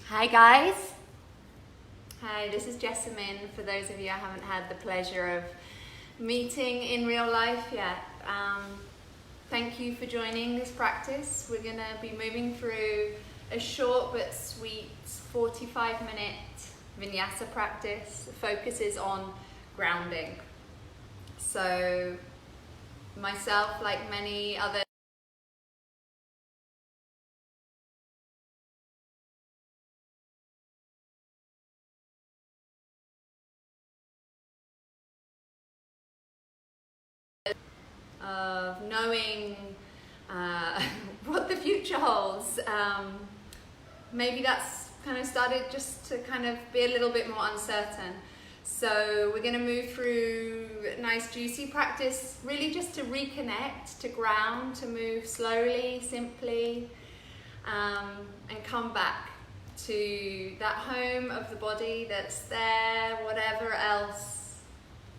Hi guys. Hi, this is Jessamin. For those of you I haven't had the pleasure of meeting in real life yet, thank you for joining this practice. We're going to be moving through a short but sweet 45-minute Vinyasa practice that focuses on grounding. So myself, like many other of knowing what the future holds, maybe that's kind of started just to kind of be a little bit more uncertain. So we're going to move through a nice juicy practice, really just to reconnect, to ground, to move slowly, simply, and come back to that home of the body that's there, whatever else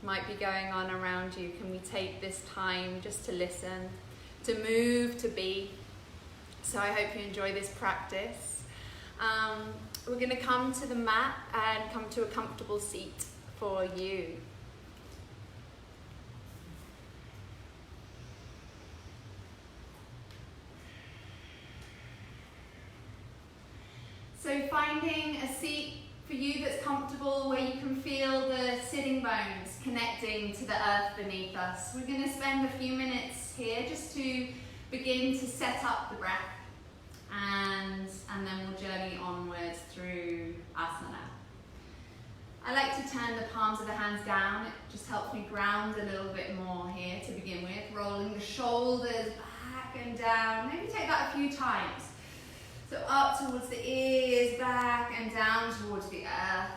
might be going on around you. Can we take this time just to listen, to move, to be? So I hope you enjoy this practice. We're going to come to the mat and come to a comfortable seat for you. So finding a seat for you that's comfortable, where you can feel the sitting bones connecting to the earth beneath us. We're going to spend a few minutes here just to begin to set up the breath, and then we'll journey onwards through asana. I like to turn the palms of the hands down. It just helps me ground a little bit more here to begin with, rolling the shoulders back and down. Maybe take that a few times. So up towards the ears, back and down towards the earth.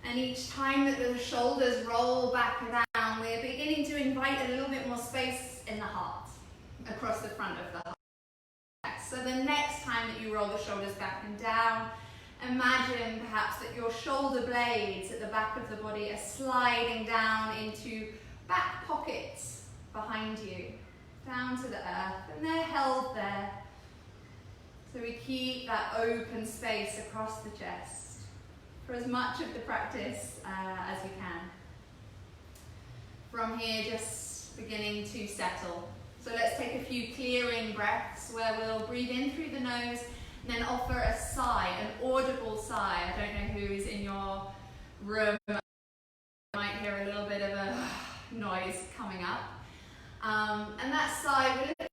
And each time that the shoulders roll back and down, we're beginning to invite a little bit more space in the heart, across the front of the heart. So the next time that you roll the shoulders back and down, imagine perhaps that your shoulder blades at the back of the body are sliding down into back pockets behind you, down to the earth, and they're held there. So we keep that open space across the chest for as much of the practice as we can. From here, just beginning to settle. So let's take a few clearing breaths where we'll breathe in through the nose and then offer a sigh, an audible sigh. I don't know who's in your room. You might hear a little bit of a noise coming up. And that sigh will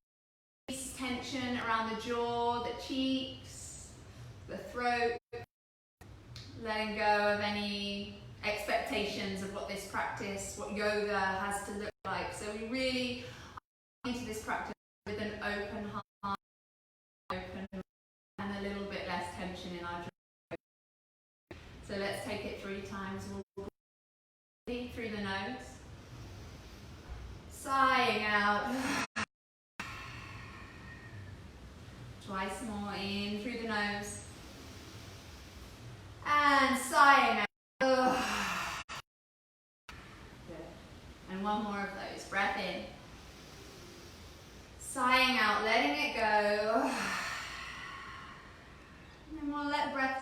release tension around the jaw, the cheeks, the throat, letting go of any expectations of what this practice, what yoga has to look like. So we really are into this practice with an open heart, open mind, and a little bit less tension in our jaw. So let's take it 3 times. We'll breathe through the nose, sighing out. Twice more, in through the nose, and sighing out. Good. And one more of those. Breath in, sighing out, letting it go. And then we'll let breath.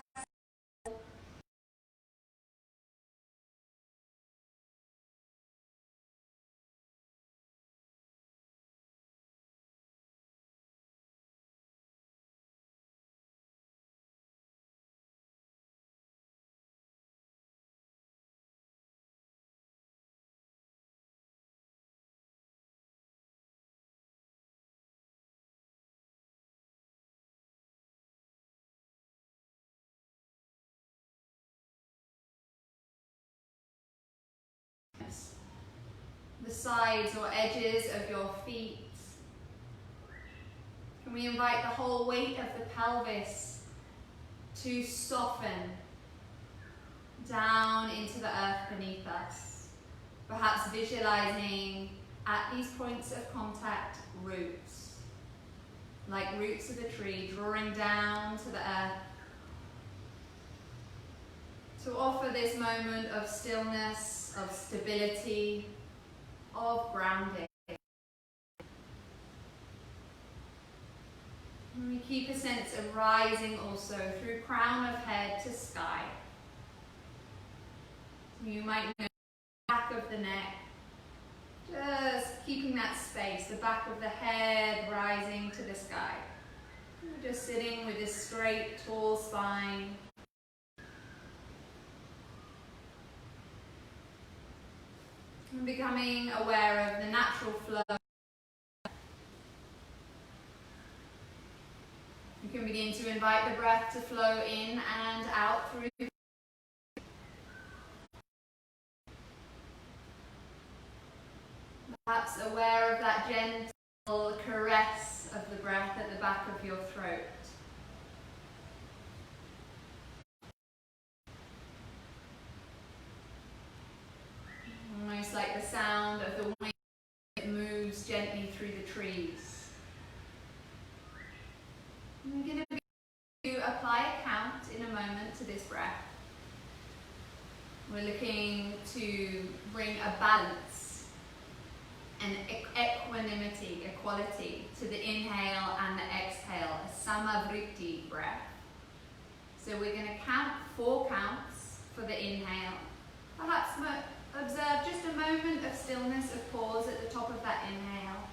The sides or edges of your feet. Can we invite the whole weight of the pelvis to soften down into the earth beneath us? Perhaps visualizing at these points of contact roots, like roots of a tree, drawing down to the earth, to offer this moment of stillness, of stability, of grounding. And we Keep a sense of rising also through crown of head to sky. You might know the back of the neck, just keeping that space, the back of the head rising to the sky. You're just sitting with this straight, tall spine. And becoming aware of the natural flow. You can begin to invite the breath to flow in and out through. Perhaps aware of that gentle caress of the breath at the back of your throat. Almost like the sound of the wind that moves gently through the trees. And we're going to apply a count in a moment to this breath. We're looking to bring a balance and equanimity, equality to the inhale and the exhale, a samavriti breath. So we're going to count 4 counts for the inhale. Perhaps observe just a moment of stillness, of pause at the top of that inhale.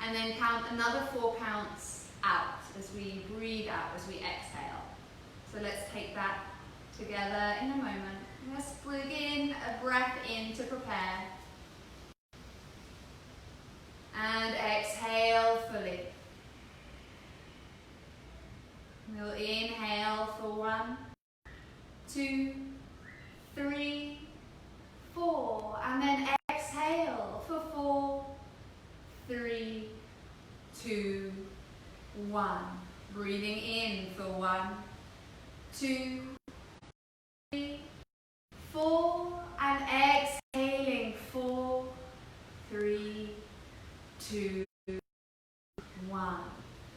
And then count another 4 counts out as we breathe out, as we exhale. So let's take that together in a moment. Let's begin a breath in to prepare. And exhale fully. We'll inhale for 1, 2, 3, 4. And then exhale for 4, 3, 2, 1. Breathing in for 1, 2, 3, 4. And exhaling 4, 3, 2, 1.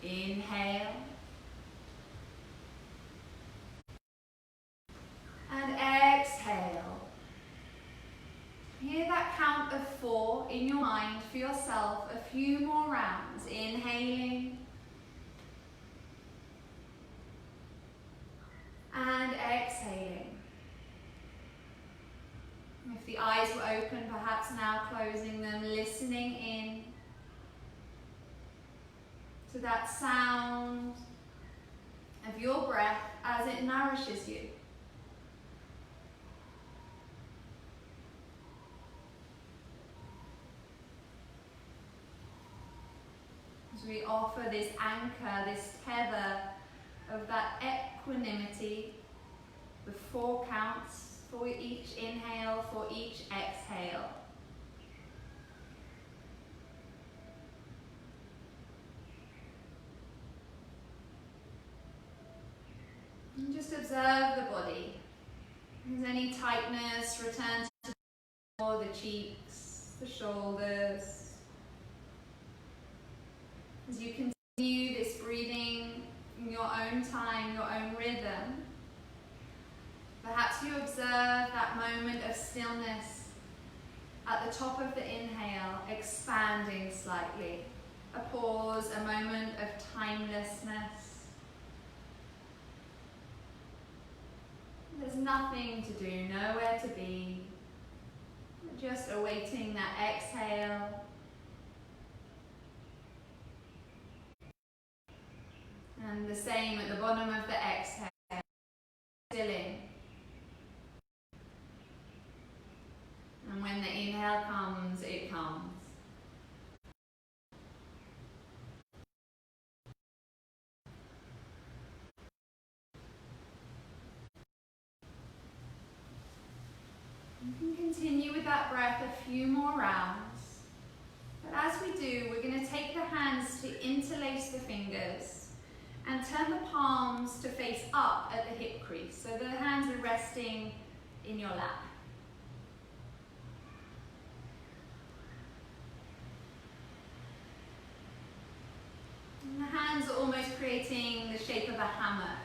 Inhale. And exhale. Hear that count of 4 in your mind for yourself. A few more rounds. Inhaling. And exhaling. If the eyes were open, perhaps now closing them, listening in to that sound of your breath as it nourishes you. As we offer this anchor, this tether of that equanimity, the 4 counts for each inhale, for each exhale. And just observe the body. If there's any tightness, return to the cheeks, the shoulders. As you continue this breathing in your own time, your own rhythm, perhaps you observe that moment of stillness at the top of the inhale, expanding slightly. A pause, a moment of timelessness. There's nothing to do, nowhere to be. Just awaiting that exhale. And the same at the bottom of the exhale, stilling. And when the inhale comes, it comes. You can continue with that breath a few more rounds. But as we do, we're going to take the hands to interlace the fingers and turn the palms to face up at the hip crease. So the hands are resting in your lap. And the hands are almost creating the shape of a hammock,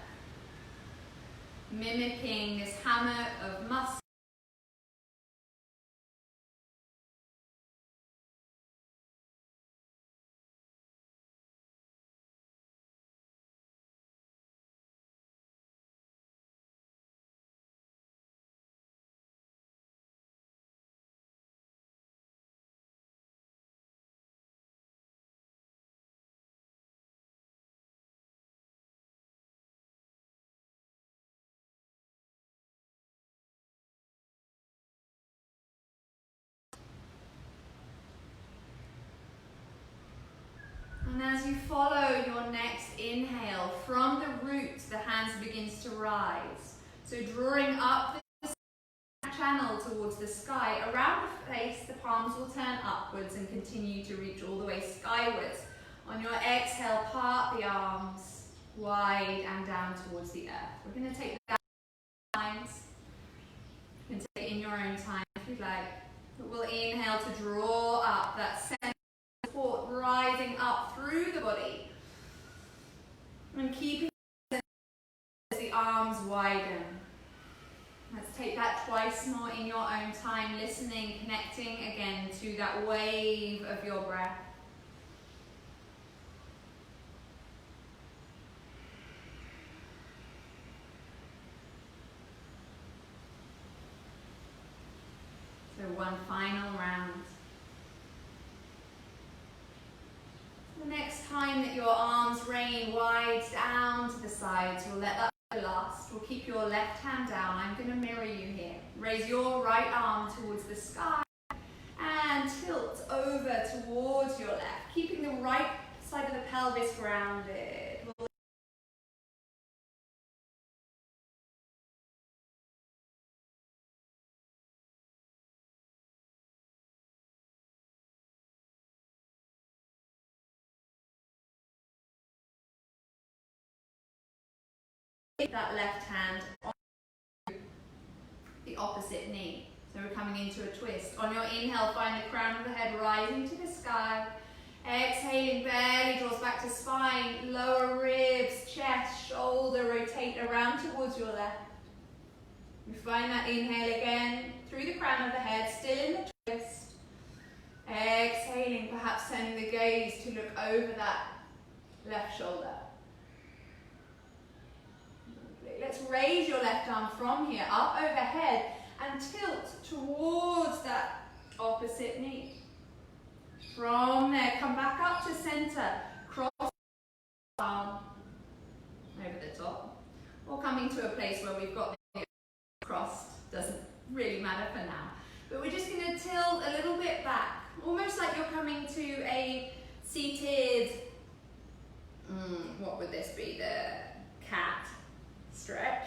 mimicking this hammock of muscle. as you follow your next inhale, from the root, the hands begins to rise. So drawing up the channel towards the sky. Around the face, the palms will turn upwards and continue to reach all the way skywards. On your exhale, part the arms wide and down towards the earth. We're going to take that times. You can take it in your own time if you'd like. But we'll inhale to draw up that center support, rising up through the body. And keeping as the arms widen. Let's take that twice more in your own time, listening, connecting again to that wave of your breath. So one final round. The next time that your arms rain wide down to the sides, you'll let that last. We'll keep your left hand down. I'm going to mirror you here. Raise your right arm towards the sky and tilt over towards your left, keeping the right side of the pelvis grounded. Take that left hand on the opposite knee. So we're coming into a twist. On your inhale, find the crown of the head rising to the sky. Exhaling, belly draws back to spine, lower ribs, chest, shoulder, rotate around towards your left. We find that inhale again through the crown of the head, still in the twist. Exhaling, perhaps turning the gaze to look over that left shoulder. Let's raise your left arm from here, up overhead, and tilt towards that opposite knee. From there, come back up to center, cross the arm over the top, or coming to a place where we've got the crossed, doesn't really matter for now. But we're just going to tilt a little bit back, almost like you're coming to a seated, what would this be, the cat stretch.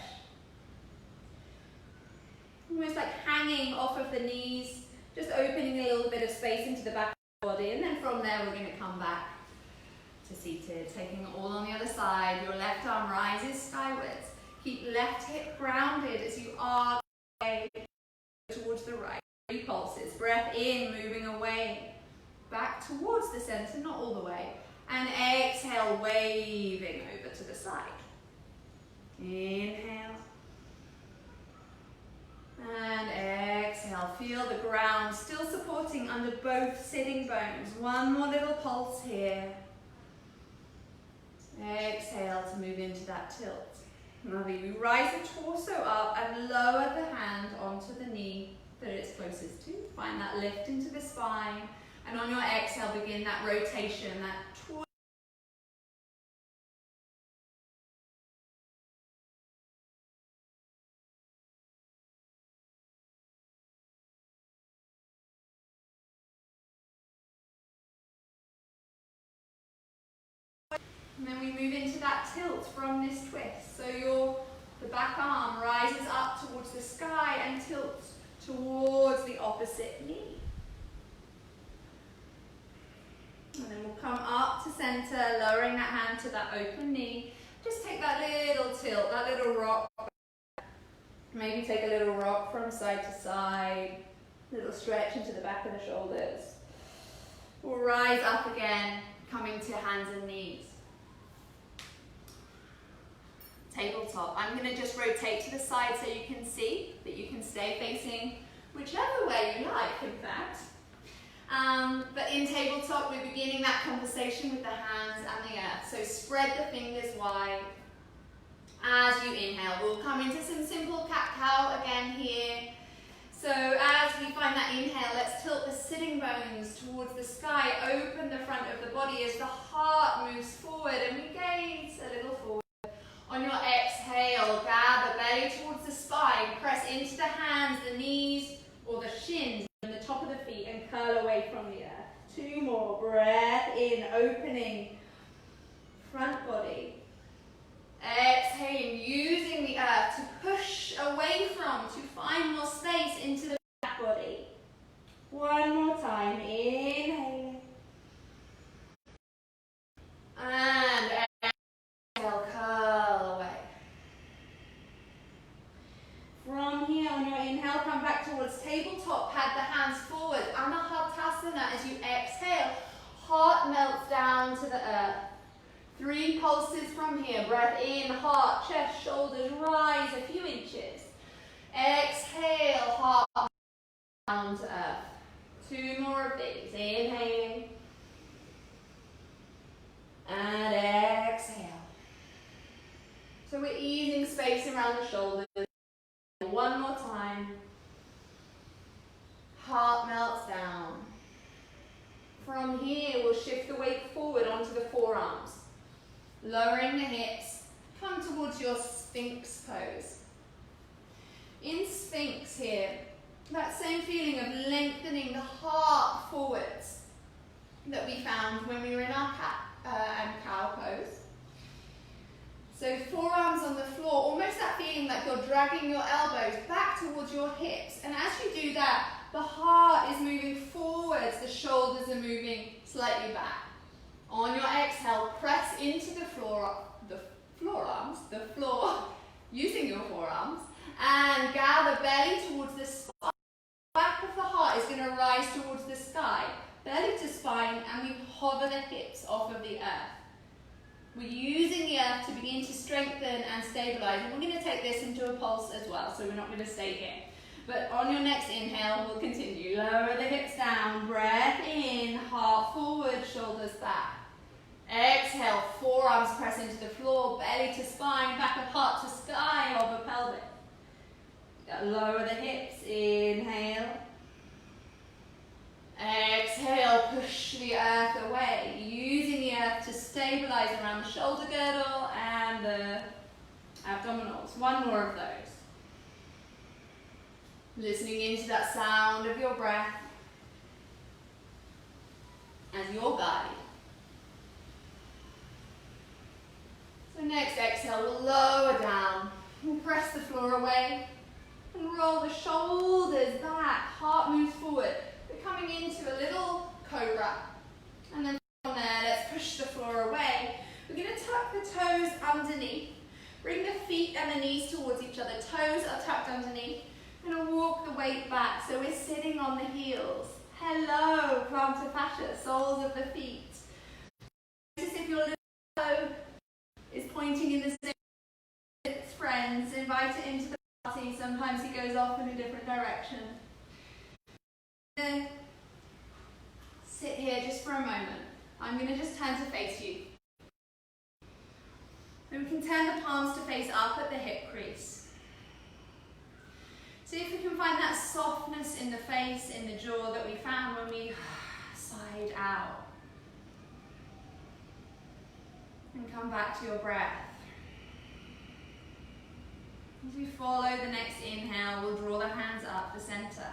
Almost like hanging off of the knees, just opening a little bit of space into the back of the body, and then from there we're going to come back to seated, taking it all on the other side. Your left arm rises skywards. Keep left hip grounded as you arc away towards the right. 3 pulses. Breath in, moving away, back towards the center, not all the way. And exhale, waving over to the side. Inhale. And exhale. Feel the ground still supporting under both sitting bones. One more little pulse here. Exhale to move into that tilt. Now you rise the torso up and lower the hand onto the knee that it's closest to. Find that lift into the spine. And on your exhale, begin that rotation, that twist. And then we move into that tilt from this twist. So the back arm rises up towards the sky and tilts towards the opposite knee. And then we'll come up to center, lowering that hand to that open knee. Just take that little tilt, that little rock. Maybe take a little rock from side to side. Little stretch into the back of the shoulders. We'll rise up again, coming to hands and knees. Tabletop. I'm going to just rotate to the side so you can see that you can stay facing whichever way you like, in fact. But in tabletop, we're beginning that conversation with the hands and the earth. So spread the fingers wide. As you inhale, we'll come into some simple cat-cow again here. So as we find that inhale, let's tilt the sitting bones towards the sky. Open the front of the body as the heart moves forward and we gaze a little forward. On your exhale, gather belly towards the spine. Press into the hands, the knees, or the shins, and the top of the feet, and curl away from the earth. 2 more. Breath in, opening front body. Exhaling, using the earth to push away from, to find more space into the back body. One more time, inhaling. And exhale, curl away. From here on your inhale, come back towards tabletop, pad the hands forward, Anahatasana as you exhale. Heart melts down to the earth. 3 pulses from here. Breath in, heart, chest, shoulders rise a few inches. Exhale, heart down to earth. 2 more of these. Inhaling. And exhale. So we're easing space around the shoulders. One more time. Heart melts down. From here, we'll shift the weight forward onto the forearms. Lowering the hips, come towards your Sphinx pose. In Sphinx here, that same feeling of lengthening the heart forwards that we found when we were in our cat and cow pose. So forearms on the floor, almost that feeling like you're dragging your elbows back towards your hips. And as you do that, the heart is moving forwards, the shoulders are moving slightly back. On your exhale, press into the floor, using your forearms, and gather belly towards the spine. Back of the heart is going to rise towards the sky, belly to spine, and we hover the hips off of the earth. We're using the earth to begin to strengthen and stabilize, and we're going to take this into a pulse as well, so we're not going to stay here. But on your next inhale, we'll continue. Lower the hips down, breath in, heart forward, shoulders back. Exhale, forearms press into the floor, belly to spine, back of heart to sky, hover pelvic. Lower the hips, inhale. Exhale, push the earth away, using the earth to stabilize around the shoulder girdle and the abdominals. 1 more of those. Listening into that sound of your breath as your guide. So next exhale, we'll lower down. We'll press the floor away and roll the shoulders back. Heart moves forward. We're coming into a little cobra. And then from there, let's push the floor away. We're going to tuck the toes underneath. Bring the feet and the knees towards each other. Toes are tucked underneath. We're going to walk the weight back so we're sitting on the heels. Hello, plantar fascia, soles of the feet. Notice if your little toe is pointing in the same with its friends. Invite it into the party. Sometimes he goes off in a different direction. Then sit here just for a moment. I'm going to just turn to face you. And we can turn the palms to face up at the hip crease. See if we can find that softness in the face, in the jaw that we found when we sighed out. And come back to your breath. As we follow the next inhale, we'll draw the hands up the center.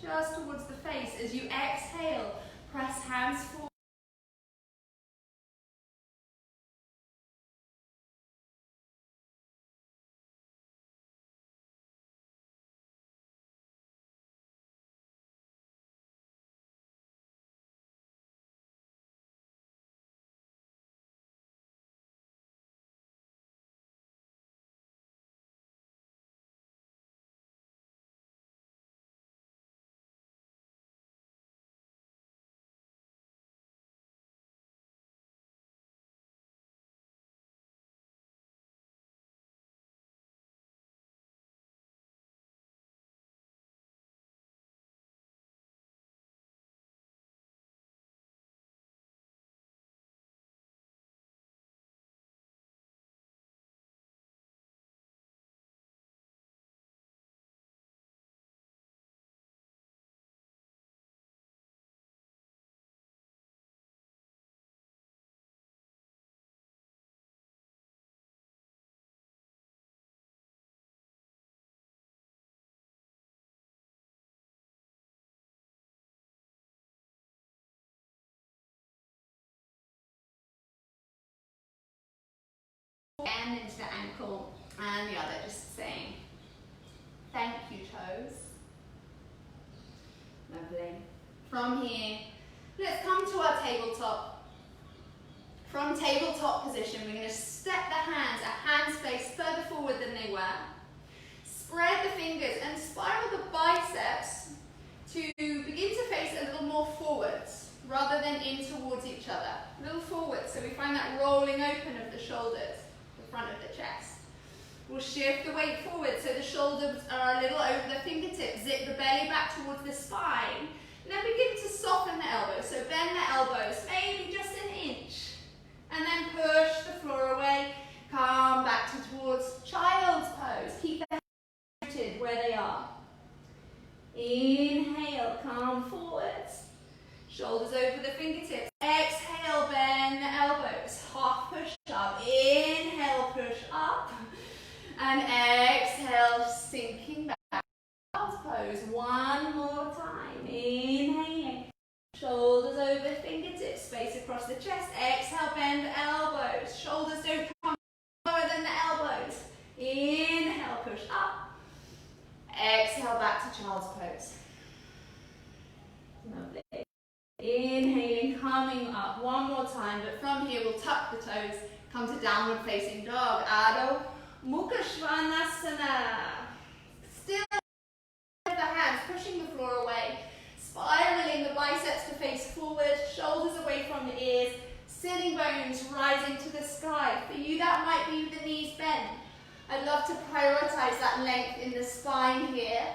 Just towards the face. As you exhale, press hands forward. bend into the ankle, and the other just saying thank you, toes. Lovely. From here, let's come to our tabletop. From tabletop position, we're going to step the hands, a hand space further forward than they were. Spread the fingers and spiral the biceps to begin to face a little more forwards rather than in towards each other. A little forwards, so we find that rolling open of the shoulders, the front of the chest. We'll shift the weight forward so the shoulders are a little over the fingertips. Zip the belly back towards the spine. And then begin to soften the elbows. So bend the elbows, maybe just an inch. And then push the floor away. Come back towards child's pose. Keep the hands rooted where they are. Inhale, come forwards. Shoulders over the fingertips. Exhale, bend the elbows. Half push up. Inhale, push up. And exhale, sinking back. Child's pose. One more time. Inhaling. Shoulders over fingertips. Space across the chest. Exhale, bend the elbows. Shoulders don't come lower than the elbows. Inhale, push up. Exhale, back to child's pose. Lovely. Inhaling, coming up. One more time, but from here we'll tuck the toes. Come to downward facing dog. Adho Mukha Svanasana. Still with the hands, pushing the floor away. Spiraling the biceps to face forward. Shoulders away from the ears. Sitting bones rising to the sky. For you, that might be with the knees bent. I'd love to prioritize that length in the spine here.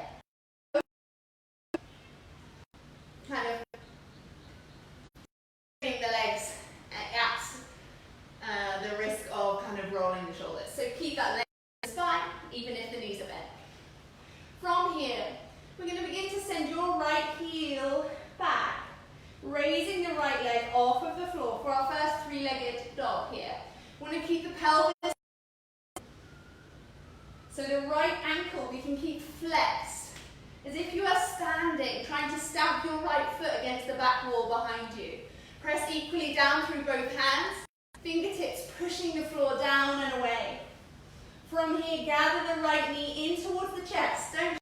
Kind of bring the legs at the risk of kind of rolling the shoulders. So keep that length in the spine, even if the knees are bent. From here, we're going to begin to send your right heel back, raising the right leg off of the floor for our first three-legged dog here. We want to keep the pelvis. So the right ankle we can keep flexed, as if you are standing, trying to stamp your right foot against the back wall behind you. Press equally down through both hands, fingertips pushing the floor down and away. From here, gather the right knee in towards the chest. Don't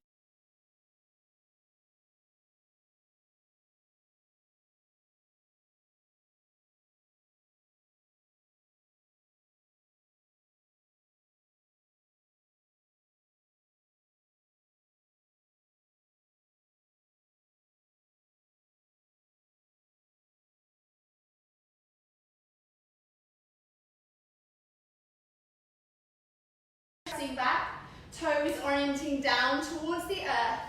back, toes orienting down towards the earth,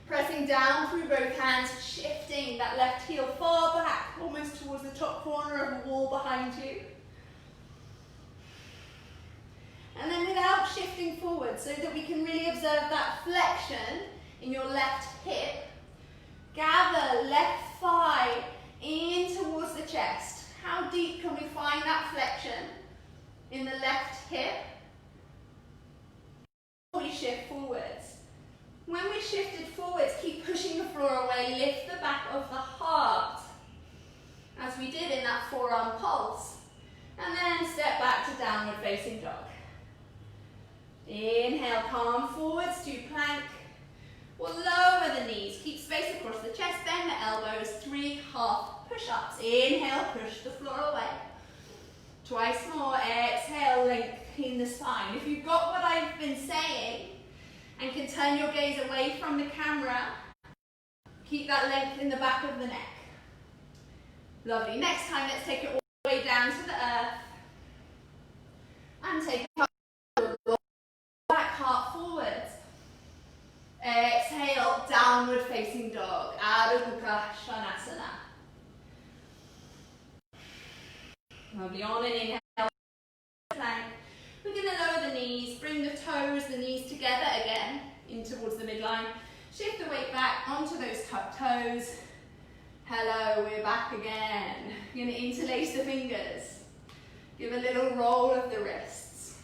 pressing down through both hands, shifting that left heel far back, almost towards the top corner of the wall behind you. And then without shifting forward, so that we can really observe that flexion in your left hip, gather left thigh in towards the chest. How deep can we find that flexion in the left hip? We shift forwards. When we shifted forwards, keep pushing the floor away, lift the back of the heart, as we did in that forearm pulse. And then step back to downward facing dog. Inhale, come forwards to plank. We'll lower the knees, keep space across the chest, bend the elbows, 3 half push-ups. Inhale, push the floor away. Twice more, exhale, lengthen the spine. If you've got what I've been saying and can turn your gaze away from the camera, keep that length in the back of the neck. Lovely. Next time, let's take it all the way down to the earth. And take it back, heart forwards. Exhale, downward facing dog. Adho Mukha Svanasana. Lovely. On and inhale. Plank. We're going to lower the knees, bring the toes, the knees together again, in towards the midline. Shift the weight back onto those tucked toes. Hello, we're back again. You're going to interlace the fingers. Give a little roll of the wrists.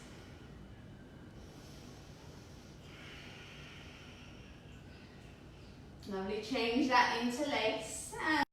Lovely. Change that interlace. And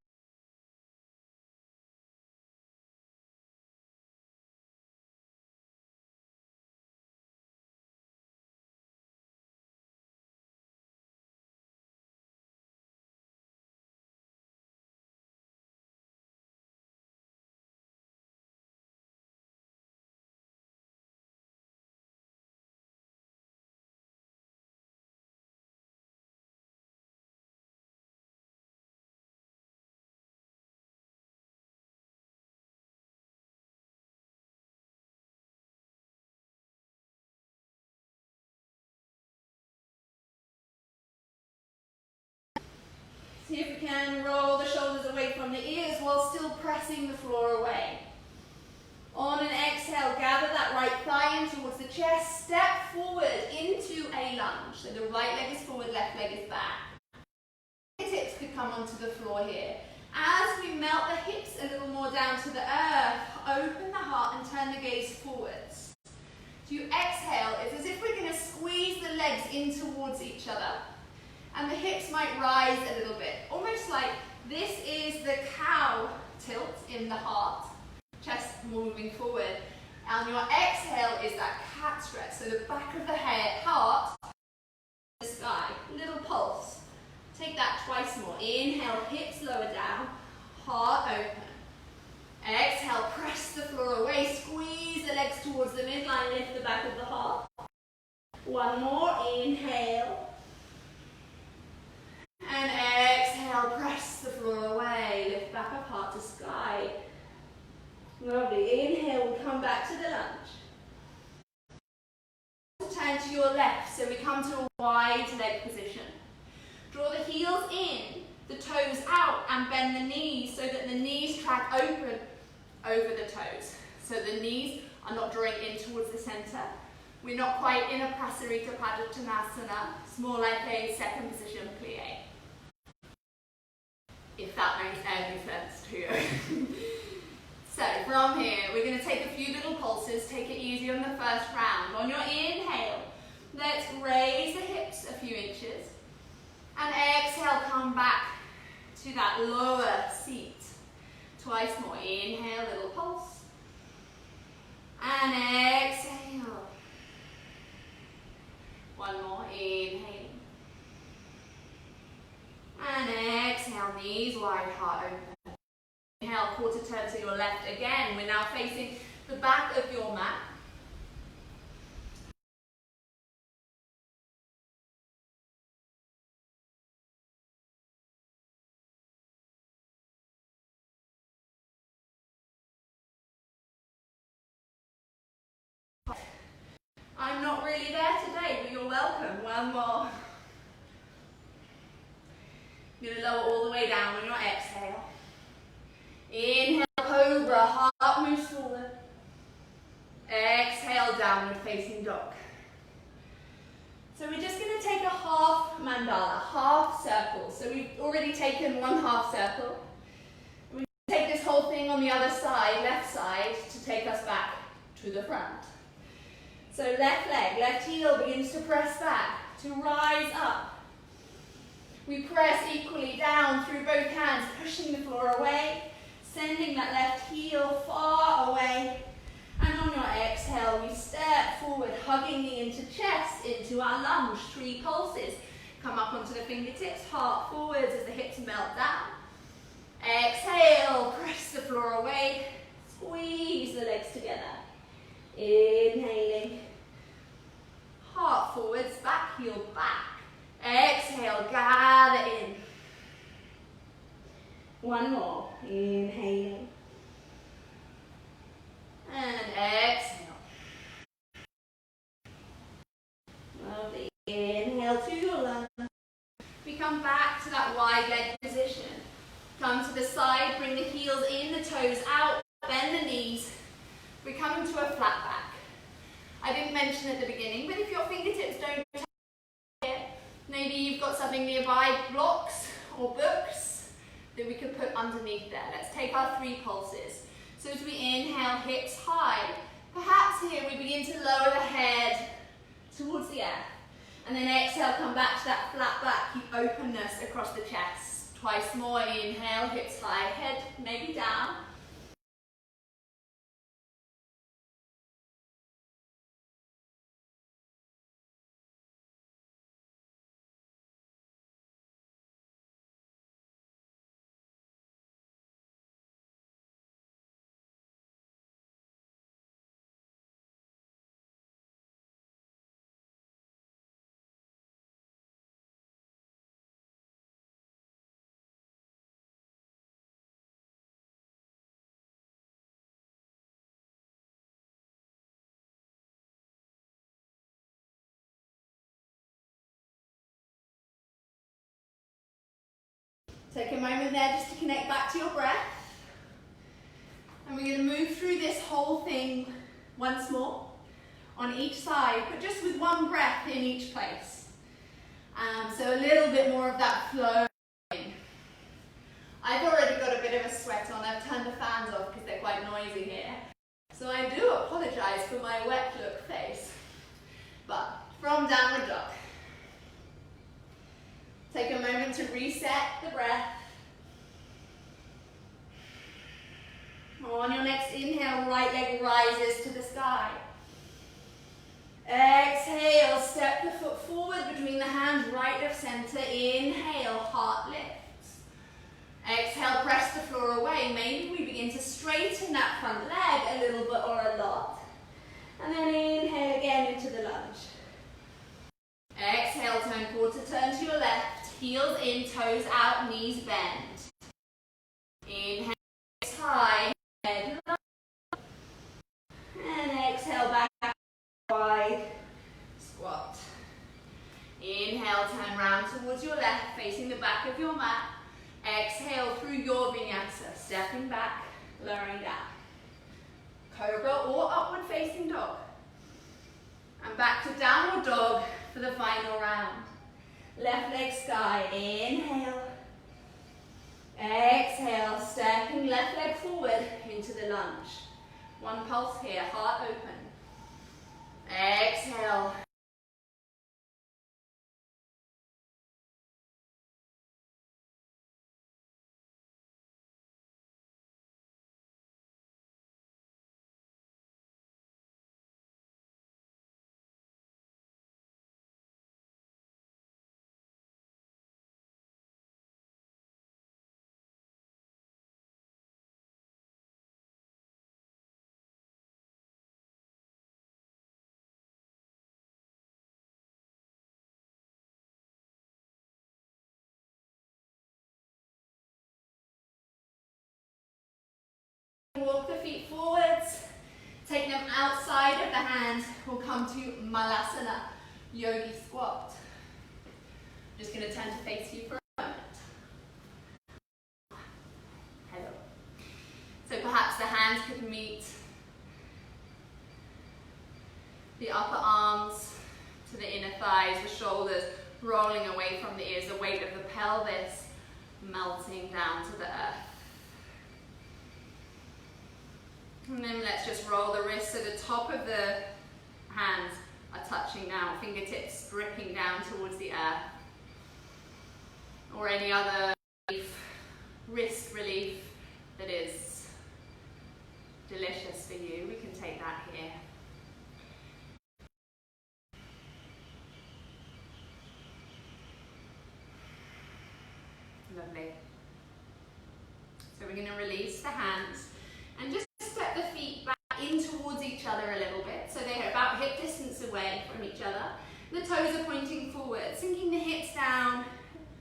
See if we can roll the shoulders away from the ears while still pressing the floor away. On an exhale, gather that right thigh in towards the chest, step forward into a lunge. So the right leg is forward, left leg is back. Hips could come onto the floor here. As we melt the hips a little more down to the earth, open the heart and turn the gaze forwards. To exhale, it's as if we're going to squeeze the legs in towards each other. And the hips might rise a little bit, almost like this is the cow tilt in the heart. Chest moving forward. And your exhale is that cat stretch. So the back of the head, heart, the sky, little pulse. Take that twice more. Inhale, hips lower down, heart open. Exhale, press the floor away, squeeze the legs towards the midline, lift the back of the heart. One more, inhale. And exhale, press the floor away, lift back of heart to sky. Lovely. Inhale, we come back to the lunge. Turn to your left, so we come to a wide leg position. Draw the heels in, the toes out, and bend the knees so that the knees track open over the toes. So the knees are not drawing in towards the center. We're not quite in a Prasarita Padottanasana. It's more like a second position plie. If that makes any sense to you. So from here, we're going to take a few little pulses. Take it easy on the first round. On your inhale, let's raise the hips a few inches. And exhale, come back to that lower seat. Twice more. Inhale, little pulse. And exhale. One more. Inhale. And exhale, knees wide, heart open. Inhale, quarter turn to your left again. We're now facing the back of your mat. I'm not really there today, but you're welcome. One more. You're going to lower all the way down on your exhale. Inhale, cobra, heart moves forward. Exhale, downward facing dog. So we're just going to take a half mandala, half circle. So we've already taken one half circle. We're going to take this whole thing on the other side, left side, to take us back to the front. So left leg, left heel begins to press back, to rise up. We press equally down through both hands, pushing the floor away, sending that left heel far away. And on your exhale, we step forward, hugging the into chest, into our lunge. 3 pulses. Come up onto the fingertips, heart forwards as the hips melt down. Exhale, press the floor away, squeeze the legs together. Inhaling. Heart forwards, back heel back. Exhale, gather in. One more. Inhaling. And exhale. Lovely. Inhale to your lunge. We come back to that wide leg position. Come to the side, bring the heels in, the toes out, bend the knees. We come into a flat back. I didn't mention at the beginning, but if your fingertips don't touch here, maybe you've got something nearby, blocks or books, that we could put underneath there. Let's take our 3 pulses. So as we inhale, hips high, perhaps here we begin to lower the head towards the air. And then exhale, come back to that flat back, keep openness across the chest. Twice more, inhale, hips high, head maybe down. Take a moment there just to connect back to your breath. And we're going to move through this whole thing once more on each side, but just with one breath in each place. So a little bit more of that flow. I've already got a bit of a sweat on. I've turned the fans off because they're quite noisy here. So I do apologise for my wet look face. But from downward dog, take a moment to reset the breath. On your next inhale, right leg rises to the sky. Exhale, step the foot forward between the hands, right of center. Inhale, heart lifts. Exhale, press the floor away. Maybe we begin to straighten that front leg a little bit or a lot. And then inhale again into the lunge. Exhale, turn quarter turn to your left. Heels in, toes out, knees bend. Inhale, high, head low. And exhale, back wide, squat. Inhale, turn round towards your left, facing the back of your mat. Exhale through your vinyasa, stepping back, lowering down. Cobra or upward facing dog. And back to downward dog for the final round. Left leg sky, inhale. Exhale, stepping left leg forward into the lunge. One pulse here, heart open. Exhale. Walk the feet forwards, take them outside of the hands. We'll come to Malasana, yogi squat. I'm just going to turn to face you for a moment. Hello. So perhaps the hands could meet the upper arms to the inner thighs, the shoulders rolling away from the ears, the weight of the pelvis melting down to the earth. And then let's just roll the wrists so the top of the hands are touching down, fingertips dripping down towards the earth. Or any other wrist relief that is delicious for you, we can take that here. Lovely. So we're going to release the hands and just step the feet back in towards each other a little bit, so they're about hip distance away from each other. The toes are pointing forward, sinking the hips down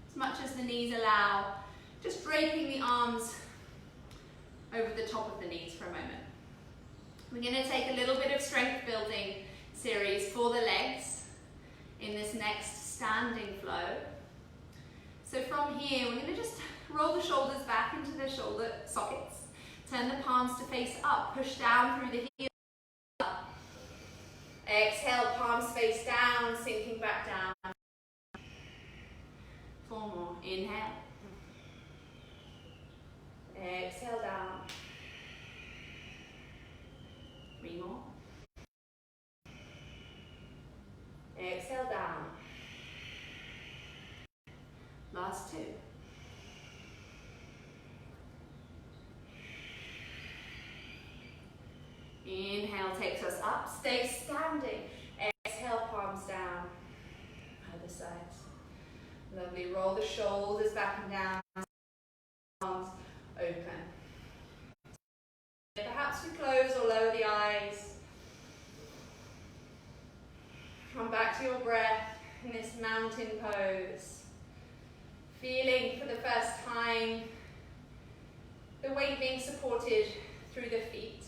as much as the knees allow, just draping the arms over the top of the knees for a moment. We're going to take a little bit of strength building series for the legs in this next standing flow. So from here, we're going to just roll the shoulders back into the shoulder sockets. Turn the palms to face up, push down through the heels. Up. Exhale, palms face down, sinking back down. 4 more, inhale. Exhale down. 3 more. Exhale down. Last 2. Inhale takes us up, stay standing. Exhale, palms down. Other sides. Lovely, roll the shoulders back and down. Arms open. Perhaps we close or lower the eyes. Come back to your breath in this mountain pose. Feeling for the first time the weight being supported through the feet.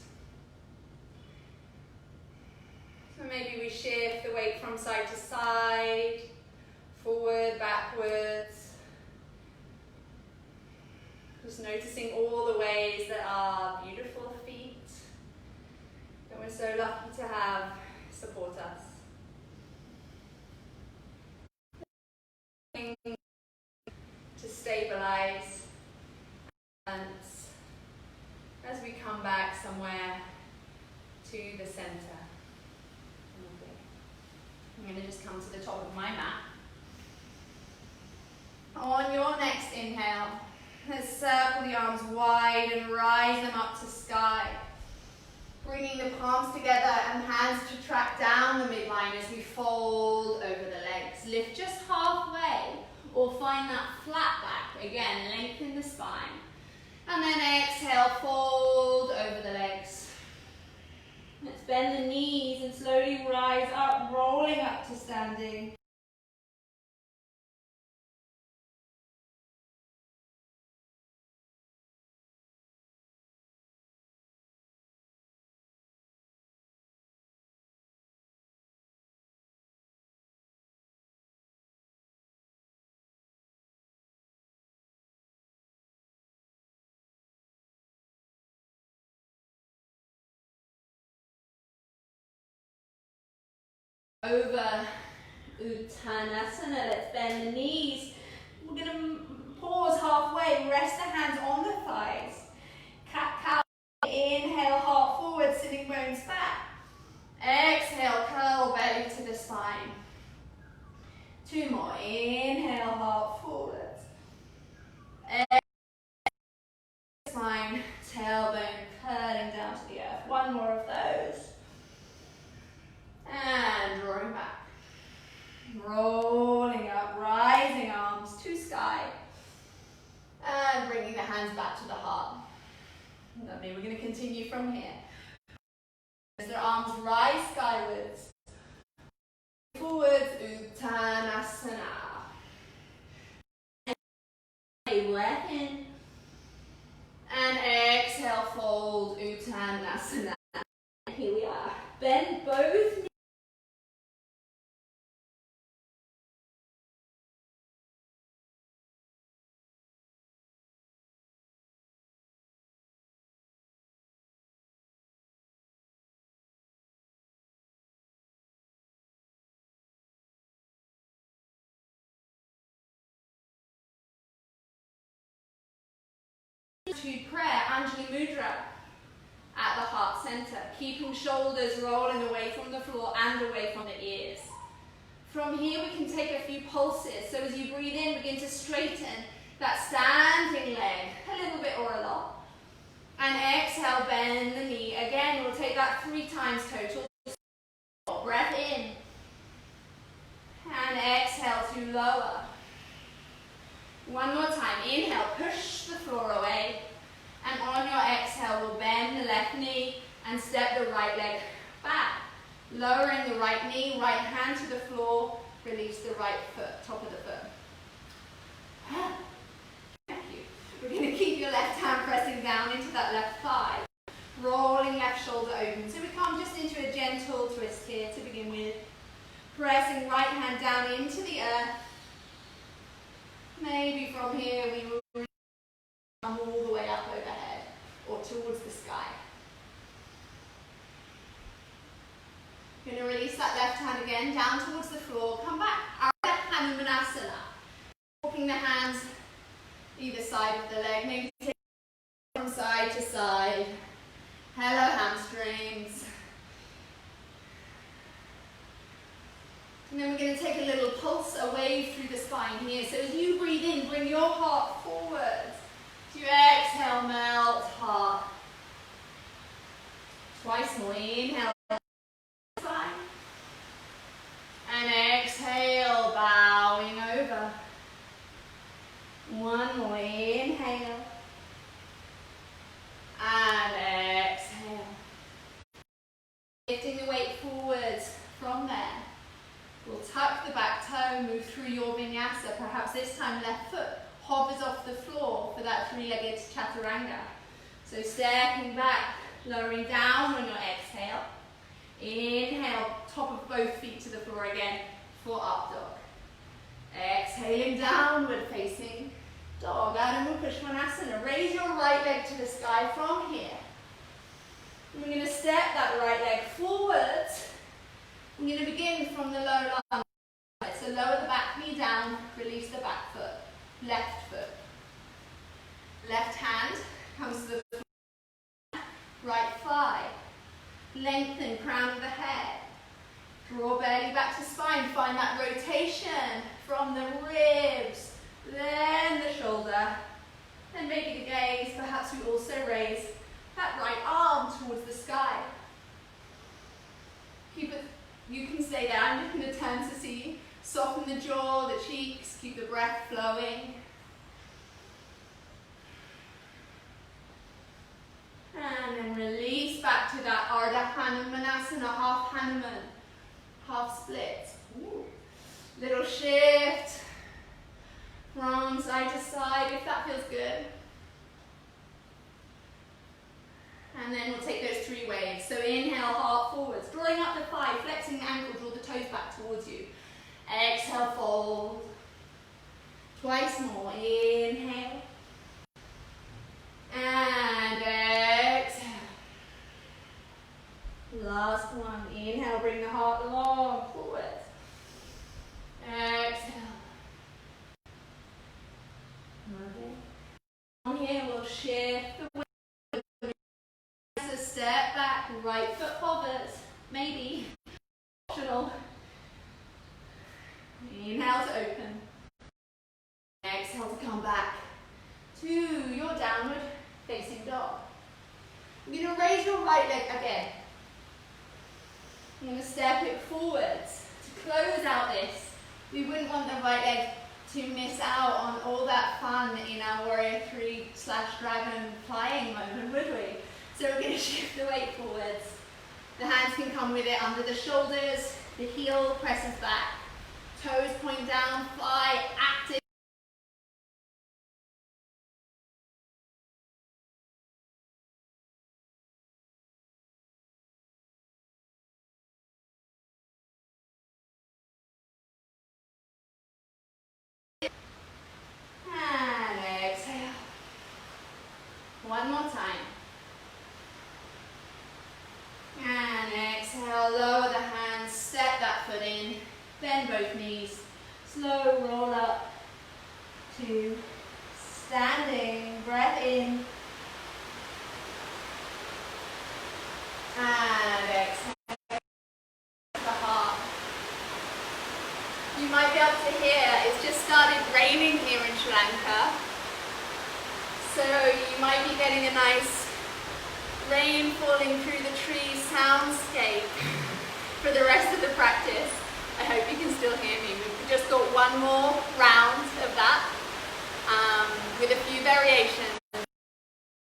So maybe we shift the weight from side to side, forward, backwards. Just noticing all the ways that our beautiful feet that we're so lucky to have support us. To stabilize, and as we come back somewhere to the center. Okay. I'm going to just come to the top of my mat. On your next inhale, let's circle the arms wide and rise them up to sky. Bringing the palms together and hands to track down the midline as we fold over the legs. Lift just halfway or find that flat back. Again, lengthen the spine. And then exhale, fold over the legs. Let's bend the knees and slowly rise up, rolling up to standing. Over Uttanasana, let's bend the knees. We're going to pause halfway, rest the hands on the thighs. Cat-cow, inhale, heart forward, sitting bones back. Exhale, curl belly to the spine. Two more, inhale, heart forward. Exhale, spine, tailbone curling down to the earth. One more of those. And drawing back. Rolling up, rising arms to sky. And bringing the hands back to the heart. Lovely, we're going to continue from here. As the arms rise skywards. Forwards, Uttanasana. Breath in. And exhale, fold, Uttanasana. Here we are. Bend both knees. To prayer, Anjali Mudra at the heart center, keeping shoulders rolling away from the floor and away from the ears. From here we can take a few pulses, so as you breathe in, begin to straighten that standing leg a little bit or a lot. And exhale, bend the knee. Again, we'll take that 3 times total. Breath in. And exhale to lower. One more time. Inhale, push the floor away. And on your exhale, we'll bend the left knee and step the right leg back. Lowering the right knee, right hand to the floor. Release the right foot, top of the foot. Thank you. We're going to keep your left hand pressing down into that left thigh. Rolling left shoulder open. So we come just into a gentle twist here to begin with. Pressing right hand down into the earth. Maybe from here we will come all the way up overhead or towards the sky. You're going to release that left hand again down towards the floor. Come back. Ardha Hanumanasana. Walking the hands either side of the leg. Maybe take from side to side. Hello hamstrings. And then we're going to take a little pulse away through the spine here. So as you breathe in, bring your heart forward. As you exhale, melt heart. Twice more. Inhale. Spine. And exhale, bowing over. One more. Inhale. And exhale. Lifting the weight forwards from there. We'll tuck the back toe, move through your vinyasa. Perhaps this time left foot hovers off the floor for that 3-legged chaturanga. So stepping back, lowering down on your exhale. Inhale, top of both feet to the floor again for up dog. Exhaling, downward facing. Dog, Adho Mukha Svanasana. Raise your right leg to the sky from here. And we're going to step that right leg forwards. I'm going to begin from the low lunge. So lower the back knee down, release the back foot, left foot. Left hand comes to the floor, right thigh. Lengthen crown of the head. Draw belly back to spine, find that rotation from the ribs, then the shoulder. Then maybe the gaze, perhaps we also raise that right arm towards the sky. Keep it, you can stay there. I'm just going to turn to see you. Soften the jaw, the cheeks, keep the breath flowing. And then release back to that Ardha Hanumanasana, half Hanuman, half split. Ooh. Little shift from side to side if that feels good. And then we'll take those 3 waves. So inhale, heart forwards, drawing up the thigh, flexing the ankle, draw the toes back towards you. Exhale, fold. Twice more. Inhale. And exhale. Last one. Inhale, bring the heart long forwards. Exhale. Okay. From here, we'll shift the weight. So step back, right foot hovers. Maybe. Optional. Inhale to open. Exhale to come back to your downward facing dog. You're going to raise your right leg again. You're going to step it forwards. To close out this, we wouldn't want the right leg to miss out on all that fun in our Warrior 3/Dragon flying moment, would we? So we're going to shift the weight forwards. The hands can come with it under the shoulders. The heel presses back. Toes point down, fly, active. And exhale. One more time. And exhale, lower the hands, step that foot in, bend both knees, slow roll up to standing, breath in, and exhale, the heart. You might be able to hear, it's just started raining here in Sri Lanka, so you might be getting a nice rain falling through the trees soundscape for the rest of the practice. I hope you can still hear me. We've just got one more round of that with a few variations,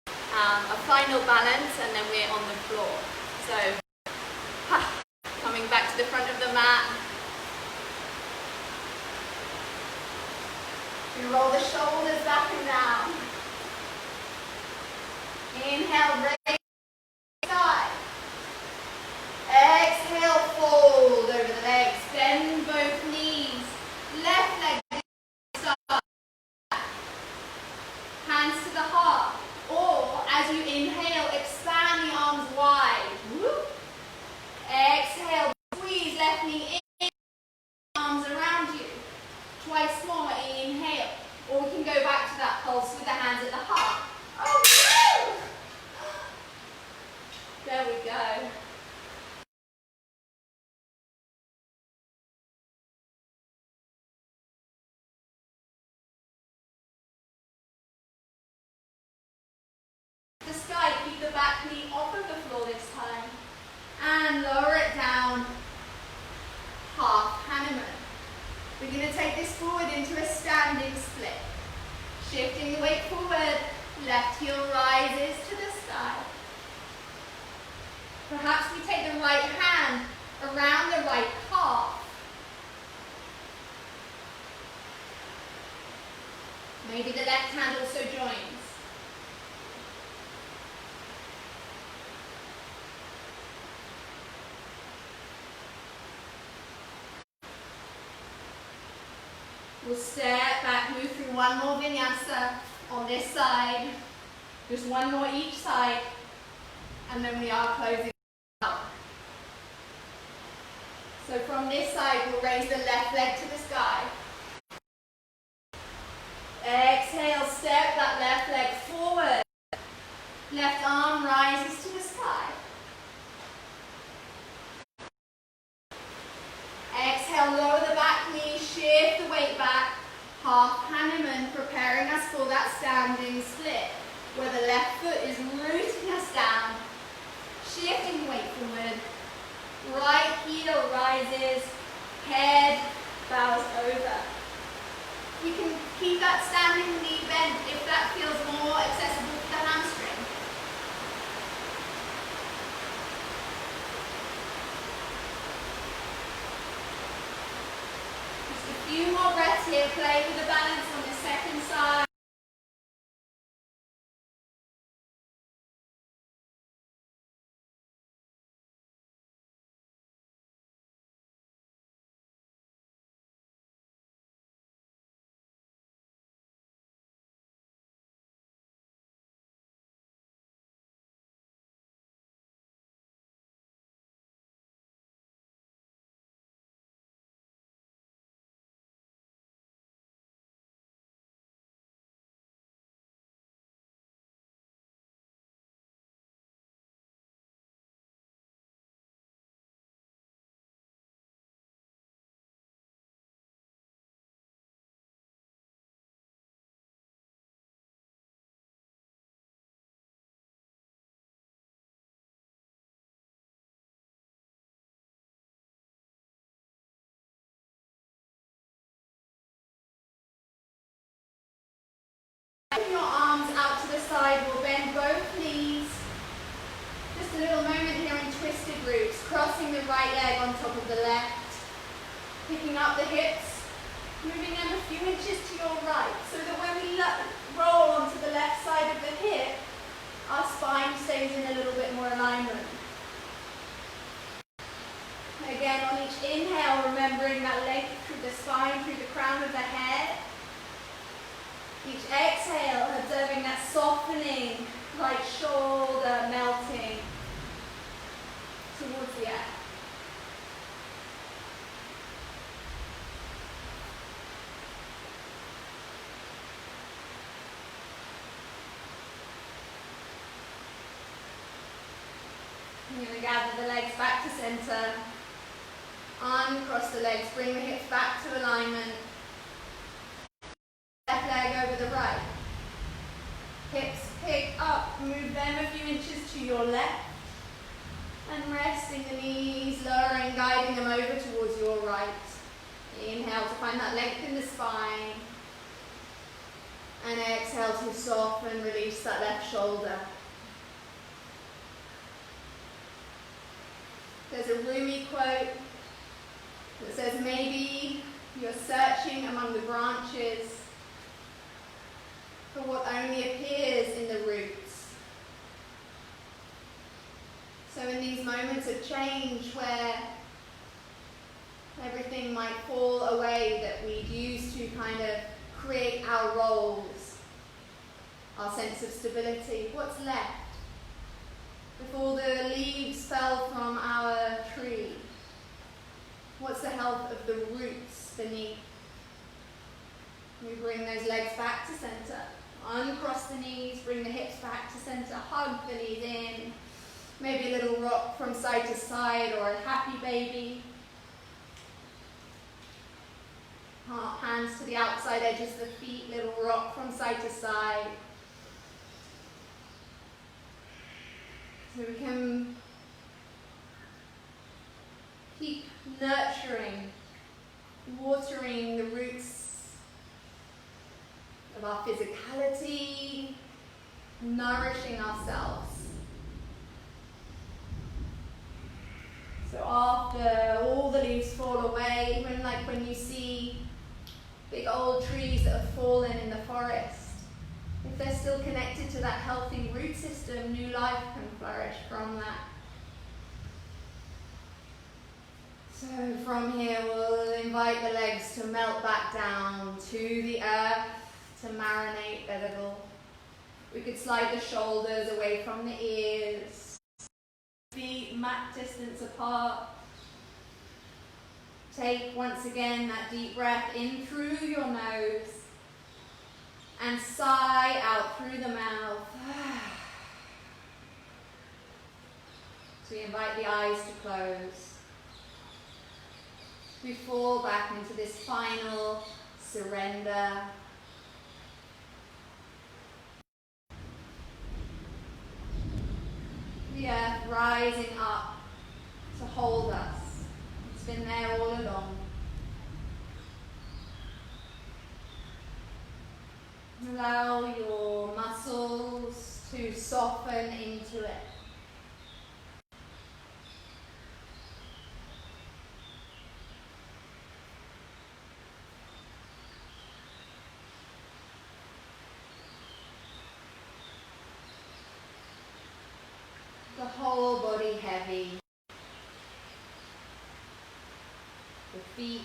a final balance, and then we're on the floor. So, coming back to the front of the mat. You roll the shoulders back and down. Inhale, raise. Exhale, fold over the legs, bend both knees, left leg start, hands to the heart, or as you inhale, expand the arms wide. Whoop. Exhale, squeeze left knee in, arms around you. Twice more, inhale, or we can go back to that pulse with the hands at the heart. Oh, there we go. The sky, keep the back knee off of the floor this time. And lower it down, half Hanuman. We're going to take this forward into a standing split. Shifting the weight forward, left heel rises to the sky. Perhaps we take the right hand around the right calf. Maybe the left hand also joins. We'll step back, move through do one more vinyasa on this side, just one more each side, and then we are closing out. So from this side, we'll raise the left leg to the sky. Exhale, step that left leg forward. Left arm rises to the sky. Exhale, lower the back knee, shift the weight back. Half Hanuman, preparing us for that standing split, where the left foot is rooting us down. Shifting weight forward. Right heel rises, head bows over. You can keep that standing knee bent if that feels more accessible to the hamstring. Just a few more breaths here. Play with the balance on the second side. Your arms out to the side, we'll bend both knees. Just a little moment here in twisted roots, crossing the right leg on top of the left, picking up the hips, moving them a few inches to your right, so that when we roll onto the left side of the hip, our spine stays in a little bit more alignment. Again, on each inhale, remembering that length through the spine, through the crown of the head. Each exhale, observing that softening, right shoulder melting towards the earth. You're going to gather the legs back to center. Uncross the legs, bring the hips back to alignment. Left leg over the right. Hips pick up, move them a few inches to your left. And resting the knees, lowering, guiding them over towards your right. Inhale to find that length in the spine. And exhale to soften, release that left shoulder. There's a Rumi quote that says, maybe you're searching among the branches for what only appears in the roots. So in these moments of change where everything might fall away that we'd used to kind of create our roles, our sense of stability, what's left? Before the leaves fell from our tree, what's the health of the roots beneath? We bring those legs back to center. Uncross the knees, bring the hips back to center, hug the knees in. Maybe a little rock from side to side or a happy baby. Hands to the outside edges of the feet, little rock from side to side. So we can keep nurturing, watering the roots of our physicality, nourishing ourselves. So after all the leaves fall away, even like when you see big old trees that have fallen in the forest, if they're still connected to that healthy root system, new life can flourish from that. So from here, we'll invite the legs to melt back down to the earth. to marinate a little. We could slide the shoulders away from the ears. Feet mat distance apart. Take once again that deep breath in through your nose and sigh out through the mouth. So we invite the eyes to close. We fall back into this final surrender. The earth rising up to hold us. It's been there all along. Allow your muscles to soften into it. The whole body heavy. The feet,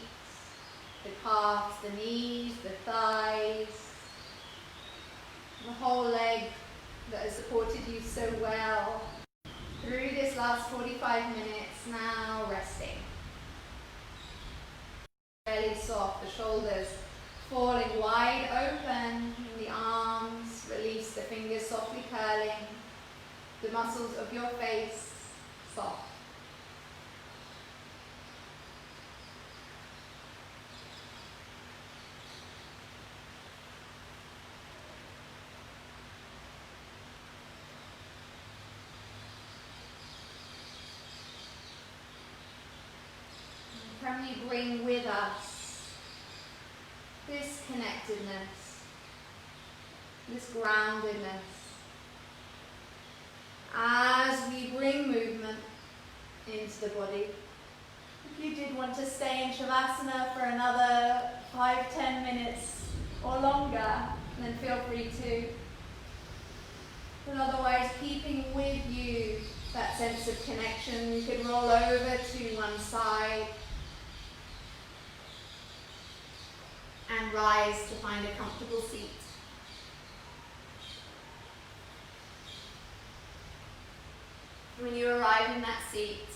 the calves, the knees, the thighs, the whole leg that has supported you so well through this last 45 minutes, now resting. Belly soft, the shoulders falling wide open, the arms, release the fingers softly curling, the muscles of your face soft. Can we bring with us this connectedness, this groundedness, as we bring movement into the body? If you did want to stay in Shavasana for another 5-10 minutes or longer, then feel free to. But otherwise, keeping with you that sense of connection, you could roll over to one side and rise to find a comfortable seat. When you arrive in that seat,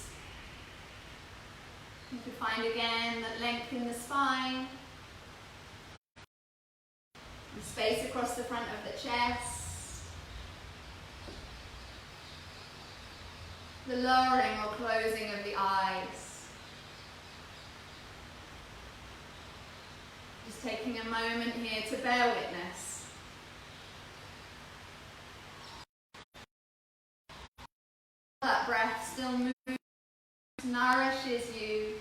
you can find again that length in the spine, the space across the front of the chest, the lowering or closing of the eyes. Just taking a moment here to bear witness. That breath still moves, nourishes you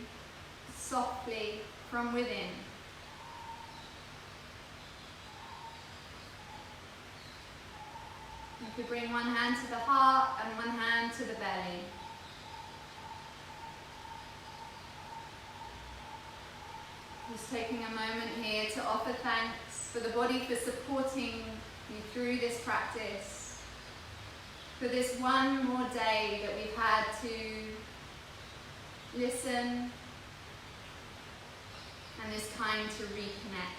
softly from within. You could bring one hand to the heart and one hand to the belly. Just taking a moment here to offer thanks for the body for supporting you through this practice, for this one more day that we've had to listen and this time to reconnect.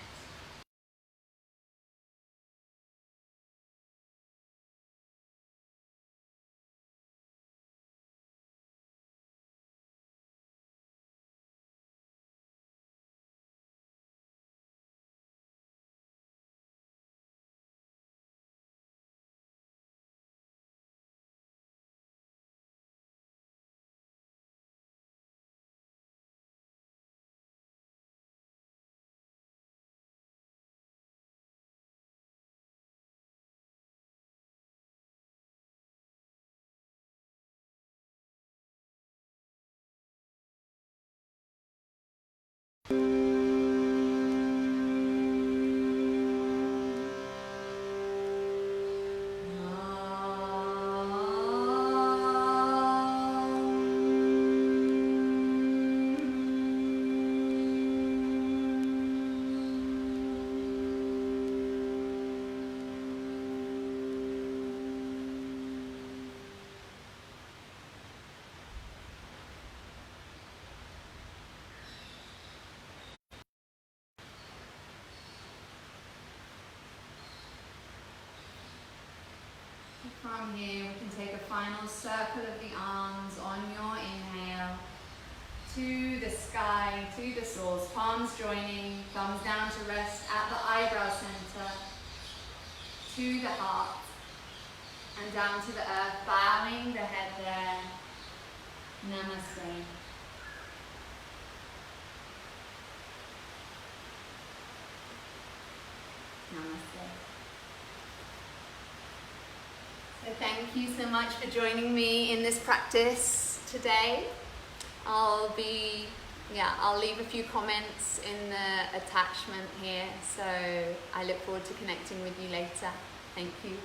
from here, we can take a final circle of the arms on your inhale to the sky, to the source, palms joining, thumbs down to rest at the eyebrow center, to the heart, and down to the earth, bowing the head there. Namaste. Namaste. So thank you so much for joining me in this practice today. I'll leave a few comments in the attachment here, so I look forward to connecting with you later. Thank you.